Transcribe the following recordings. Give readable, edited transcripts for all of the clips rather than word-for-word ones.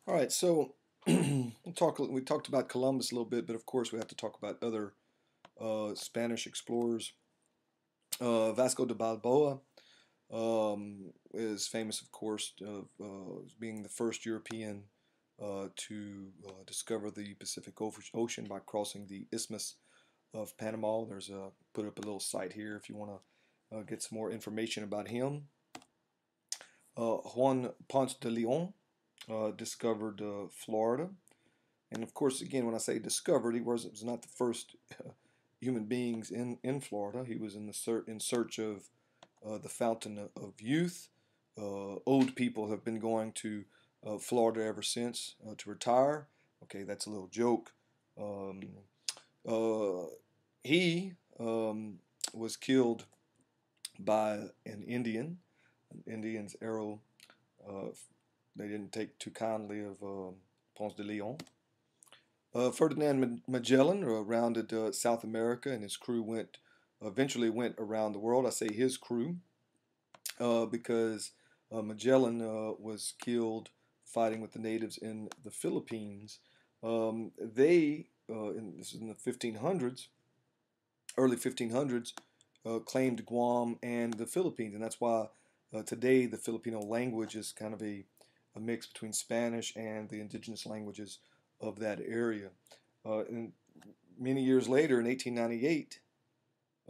All right, so we talked about Columbus a little bit, but of course we have to talk about other Spanish explorers. Vasco de Balboa is famous, of course, of being the first European to discover the Pacific Ocean by crossing the Isthmus of Panama. There's a put up a little site here if you want to get some more information about him. Juan Ponce de Leon discovered Florida. And of course, again, when I say discovered, he was not the first human beings in Florida. He was in search of the fountain of youth. Old people have been going to Florida ever since to retire. Okay, that's a little joke. Um, uh, he was killed by an Indian. An Indian's arrow. Uh, they didn't take too kindly of Ponce de Leon. Ferdinand Magellan rounded South America, and his crew eventually went around the world. I say his crew because Magellan was killed fighting with the natives in the Philippines. This is in the 1500s, early 1500s, claimed Guam and the Philippines, and that's why today the Filipino language is kind of a mix between Spanish and the indigenous languages of that area. And many years later, in 1898,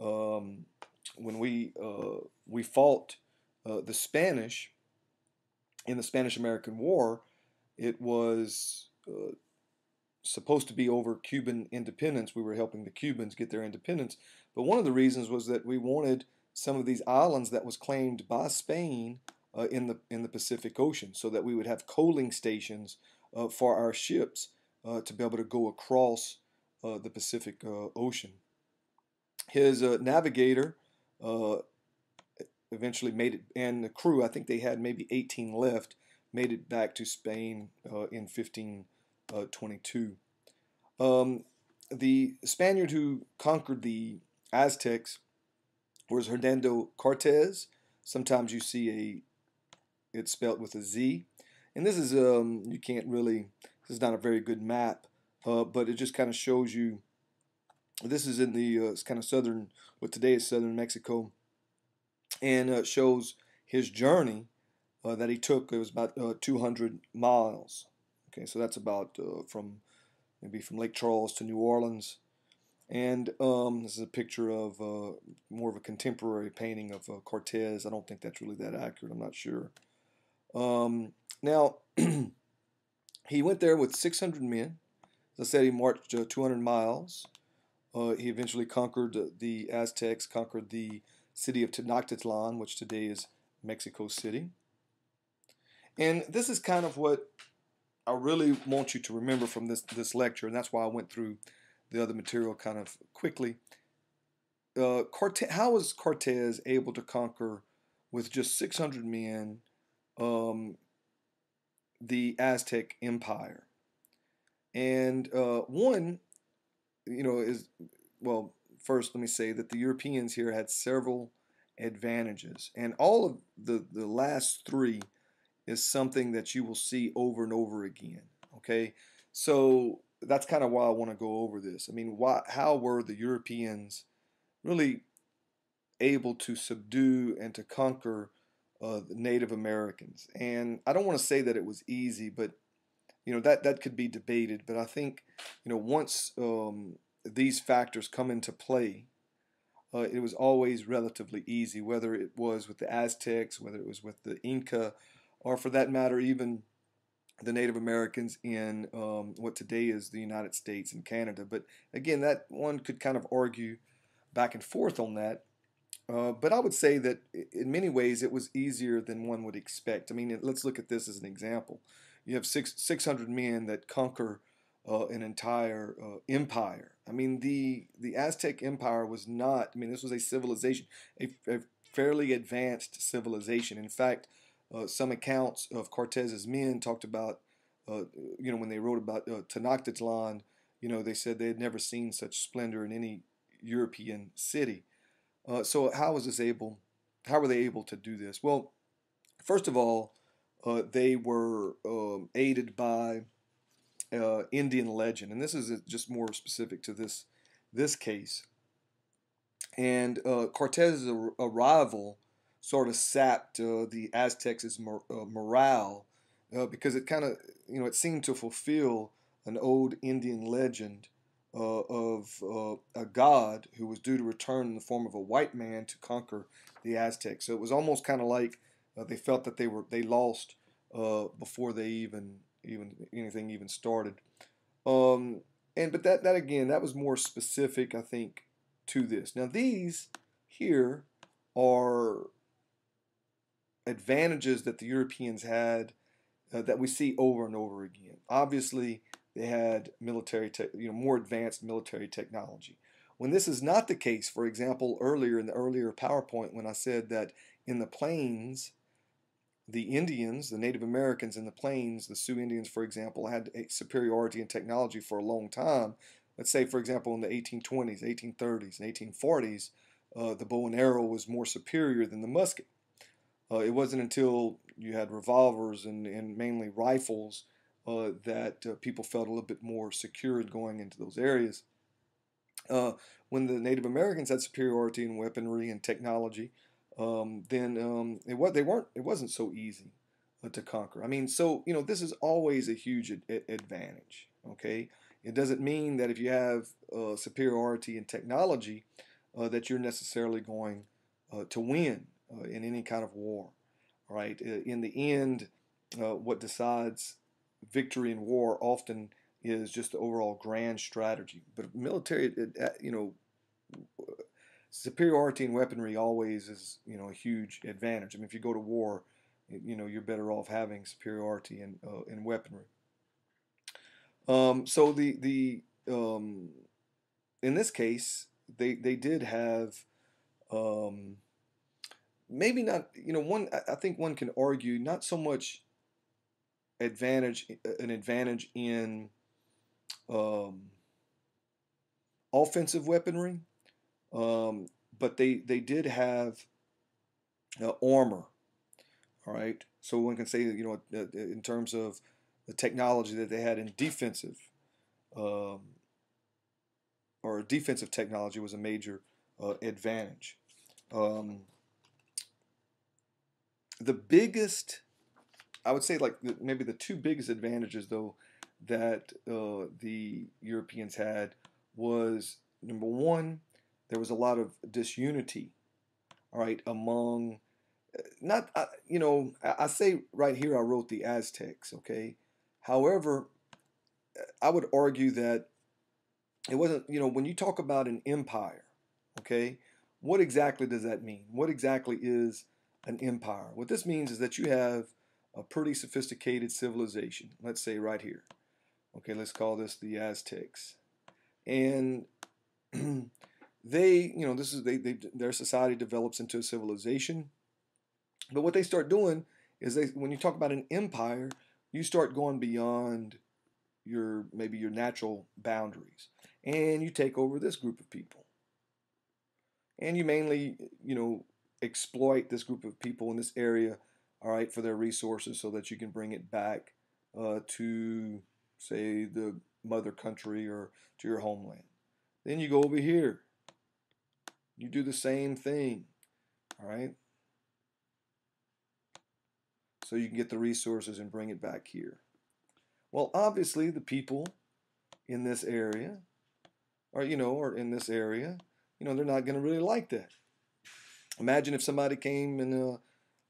um, when we fought the Spanish in the Spanish-American War, it was supposed to be over Cuban independence. We were helping the Cubans get their independence, but one of the reasons was that we wanted some of these islands that was claimed by Spain in the Pacific Ocean, so that we would have coaling stations for our ships to be able to go across the Pacific Ocean. His navigator uh, eventually made it, and the crew, I think they had maybe 18 left, made it back to Spain in 1522. Um, the Spaniard who conquered the Aztecs was Hernando Cortez. Sometimes you see it's spelled with a Z, and this is you can't really. This is not a very good map, but it just kind of shows you. This is in the it's kind of southern, what today is southern Mexico, and shows his journey that he took. It was about 200 miles. Okay, so that's about from maybe from Lake Charles to New Orleans. And this is a picture of more of a contemporary painting of Cortez. I don't think that's really that accurate. I'm not sure. Now, he went there with 600 men. As I said, he marched 200 miles. He eventually conquered the Aztecs, conquered the city of Tenochtitlan, which today is Mexico City. And this is kind of what I really want you to remember from this lecture, and that's why I went through the other material kind of quickly. How was Cortez able to conquer with just 600 men um, the Aztec Empire? And one, is well. First, let me say that the Europeans here had several advantages, and all of the last three is something that you will see over and over again. Okay, so that's kind of why I want to go over this. I mean, how were the Europeans really able to subdue and to conquer the Native Americans? And I don't want to say that it was easy, but that could be debated. But I think once these factors come into play, it was always relatively easy, whether it was with the Aztecs, whether it was with the Inca, or for that matter, even the Native Americans in what today is the United States and Canada. But again, that one could kind of argue back and forth on that. But I would say that in many ways it was easier than one would expect. I mean, let's look at this as an example. You have 600 men that conquer an entire empire. I mean, the Aztec Empire was not. I mean, this was a civilization, a fairly advanced civilization. In fact, some accounts of Cortez's men talked about, when they wrote about Tenochtitlan, they said they had never seen such splendor in any European city. So how were they able to do this? Well, first of all, they were aided by Indian legend, and this is just more specific to this case. And Cortez's arrival sort of sapped the Aztecs' morale because it kind of, it seemed to fulfill an old Indian legend of a god who was due to return in the form of a white man to conquer the Aztecs. So it was almost kind of like they felt that they lost before they even anything even started. Um, but that again, that was more specific, I think, to this. Now these here are advantages that the Europeans had that we see over and over again. Obviously, they had more advanced military technology. When this is not the case, for example, earlier in the earlier PowerPoint, when I said that in the plains, the Indians, the Native Americans in the plains, the Sioux Indians, for example, had a superiority in technology for a long time. Let's say, for example, in the 1820s, 1830s, and 1840s, the bow and arrow was more superior than the musket. It wasn't until you had revolvers and mainly rifles that people felt a little bit more secure going into those areas. When the Native Americans had superiority in weaponry and technology, then it wasn't so easy to conquer. I mean, so this is always a huge advantage. Okay, it doesn't mean that if you have superiority in technology that you're necessarily going to win in any kind of war. All right, in the end, what decides victory in war often is just the overall grand strategy. But military, superiority in weaponry always is, a huge advantage. I mean, if you go to war, you're better off having superiority in weaponry. So in this case, they did have maybe not, one, I think one can argue not so much an advantage in offensive weaponry, but they did have armor. All right, so one can say that in terms of the technology that they had in defensive, or defensive technology was a major advantage. The biggest, I would say, like maybe the two biggest advantages though that the Europeans had was, number one, there was a lot of disunity, all right, among not I say right here I wrote the Aztecs, okay. However, I would argue that it wasn't, when you talk about an empire, okay, what exactly does that mean? What exactly is an empire? What this means is that you have a pretty sophisticated civilization, let's say right here. Okay, let's call this the Aztecs. And their society develops into a civilization. But what they start doing is when you talk about an empire, you start going beyond maybe your natural boundaries, and you take over this group of people, and you mainly exploit this group of people in this area, all right, for their resources so that you can bring it back to, say, the mother country or to your homeland. Then you go over here, you do the same thing, all right, so you can get the resources and bring it back here. Well, obviously the people in this area or in this area, they're not going to really like that. Imagine if somebody came and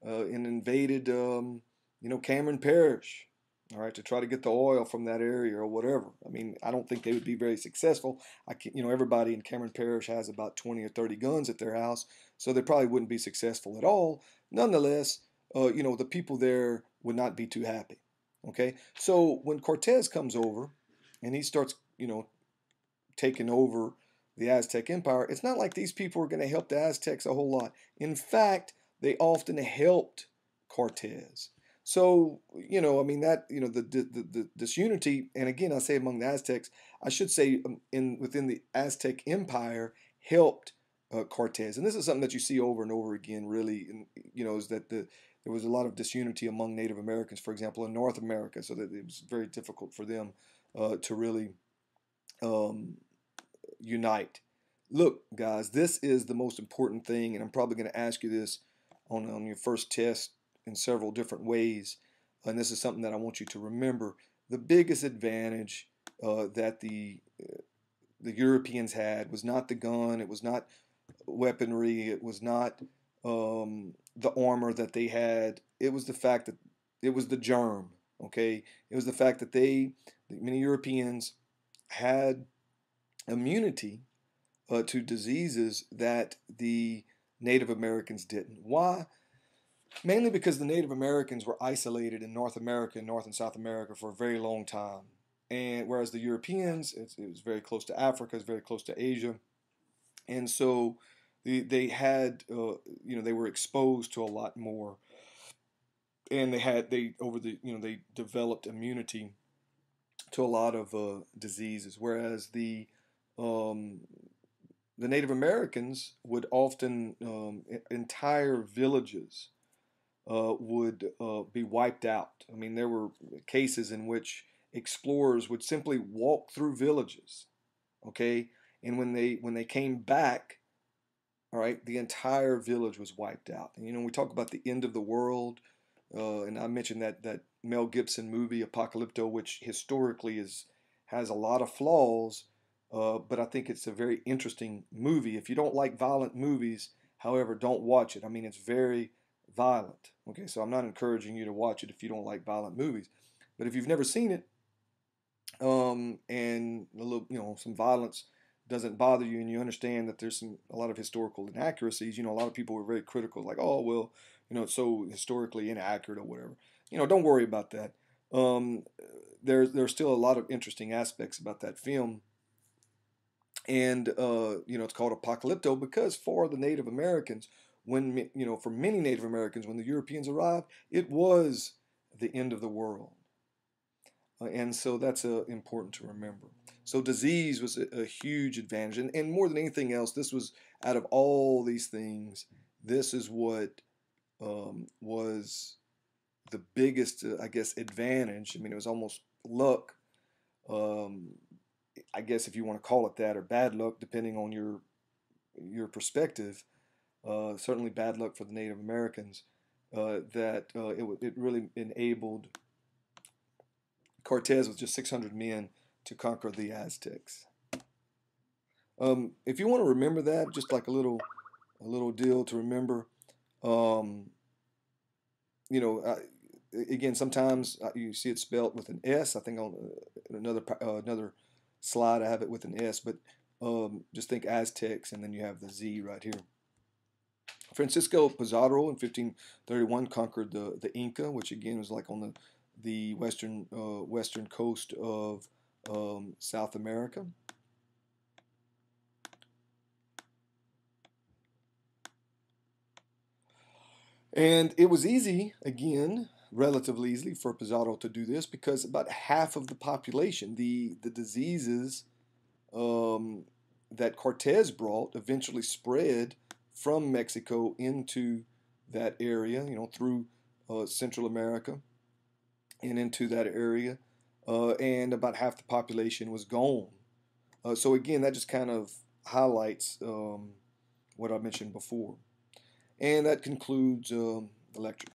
invaded Cameron Parish, all right, to try to get the oil from that area or whatever. I mean, I don't think they would be very successful. Everybody in Cameron Parish has about 20 or 30 guns at their house, so they probably wouldn't be successful at all. Nonetheless, the people there would not be too happy. Okay, so when Cortez comes over and he starts, taking over the Aztec Empire, it's not like these people are going to help the Aztecs a whole lot. In fact, they often helped Cortez. So, I mean, that, the disunity, and again, I say among the Aztecs, I should say within the Aztec Empire, helped Cortez. And this is something that you see over and over again, really, is that there was a lot of disunity among Native Americans, for example, in North America, so that it was very difficult for them to really um, unite. Look, guys, this is the most important thing, and I'm probably going to ask you this on your first test in several different ways. And this is something that I want you to remember. The biggest advantage that the Europeans had was not the gun, it was not weaponry, it was not the armor that they had. It was the fact that it was the germ. Okay, it was the fact that many Europeans, had immunity to diseases that the Native Americans didn't. Why? Mainly because the Native Americans were isolated in North America, North and South America for a very long time. And whereas the Europeans, it was very close to Africa, it's very close to Asia. And so they had, they were exposed to a lot more. And they developed immunity to a lot of diseases. Whereas um, the Native Americans would often, entire villages would be wiped out. I mean, there were cases in which explorers would simply walk through villages, okay, and when they came back, all right, the entire village was wiped out. And we talk about the end of the world, and I mentioned that Mel Gibson movie Apocalypto, which historically has a lot of flaws, but I think it's a very interesting movie. If you don't like violent movies, however, don't watch it. I mean, it's very violent. Okay, so I'm not encouraging you to watch it if you don't like violent movies. But if you've never seen it, and some violence doesn't bother you, and you understand that there's a lot of historical inaccuracies, a lot of people were very critical, like, oh well, it's so historically inaccurate or whatever. Don't worry about that. Um, there's still a lot of interesting aspects about that film, and it's called Apocalypto because for the Native Americans, for many Native Americans, when the Europeans arrived, it was the end of the world. And so that's important to remember. So disease was a huge advantage. And more than anything else, this was, out of all these things, this is what was the biggest, I guess, advantage. I mean, it was almost luck, um, I guess, if you want to call it that, or bad luck, depending on your perspective. Certainly bad luck for the Native Americans, that it really enabled Cortez with just 600 men to conquer the Aztecs. If you want to remember that, just like a little deal to remember, um, again, sometimes you see it spelled with an S. I think on another slide I have it with an S, but just think Aztecs, and then you have the Z right here. Francisco Pizarro in 1531 conquered the Inca, which again was like on the western coast of South America. And it was easy, again, relatively easily for Pizarro to do this because about half of the population, the diseases that Cortez brought, eventually spread from Mexico into that area, through Central America and into that area, and about half the population was gone. So again, that just kind of highlights what I mentioned before. And that concludes the lecture.